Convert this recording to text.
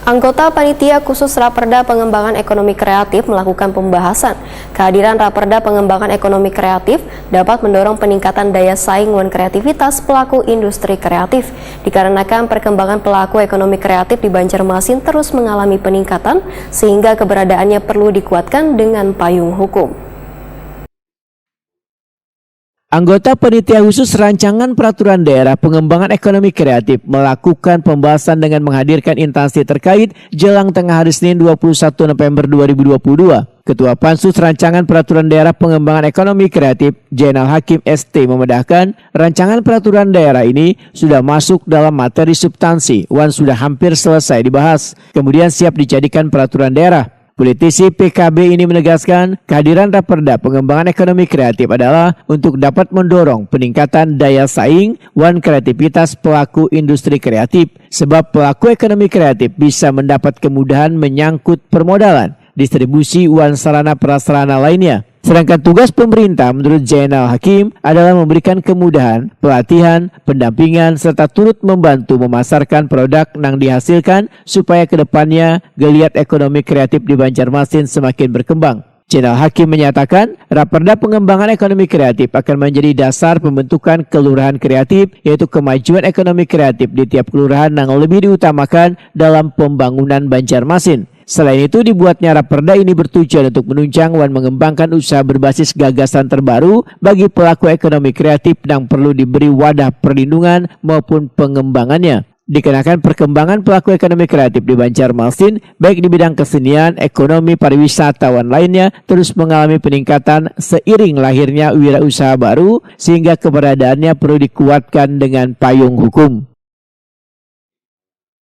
Anggota Panitia Khusus Raperda Pengembangan Ekonomi Kreatif melakukan pembahasan. Kehadiran Raperda Pengembangan Ekonomi Kreatif dapat mendorong peningkatan daya saing dan kreativitas pelaku industri kreatif. Dikarenakan perkembangan pelaku ekonomi kreatif di Banjarmasin terus mengalami peningkatan, sehingga keberadaannya perlu dikuatkan dengan payung hukum. Anggota Panitia Khusus Rancangan Peraturan Daerah Pengembangan Ekonomi Kreatif melakukan pembahasan dengan menghadirkan instansi terkait jelang tengah hari Senin 21 November 2022. Ketua Pansus Rancangan Peraturan Daerah Pengembangan Ekonomi Kreatif, Zainal Hakim ST memedahkan rancangan peraturan daerah ini sudah masuk dalam materi substansi dan sudah hampir selesai dibahas, kemudian siap dijadikan peraturan daerah. Politisi PKB ini menegaskan kehadiran Raperda Pengembangan Ekonomi Kreatif adalah untuk dapat mendorong peningkatan daya saing dan kreativitas pelaku industri kreatif, sebab pelaku ekonomi kreatif bisa mendapat kemudahan menyangkut permodalan, distribusi dan sarana prasarana lainnya. Sedangkan tugas pemerintah menurut Zainal Hakim adalah memberikan kemudahan, pelatihan, pendampingan, serta turut membantu memasarkan produk yang dihasilkan supaya kedepannya geliat ekonomi kreatif di Banjarmasin semakin berkembang. Zainal Hakim menyatakan Raperda Pengembangan Ekonomi Kreatif akan menjadi dasar pembentukan kelurahan kreatif, yaitu kemajuan ekonomi kreatif di tiap kelurahan yang lebih diutamakan dalam pembangunan Banjarmasin. Selain itu, dibuatnya Raperda ini bertujuan untuk menunjang dan mengembangkan usaha berbasis gagasan terbaru bagi pelaku ekonomi kreatif yang perlu diberi wadah perlindungan maupun pengembangannya. Dikarenakan perkembangan pelaku ekonomi kreatif di Banjarmasin, baik di bidang kesenian, ekonomi, pariwisata, dan lainnya, terus mengalami peningkatan seiring lahirnya wirausaha baru, sehingga keberadaannya perlu dikuatkan dengan payung hukum.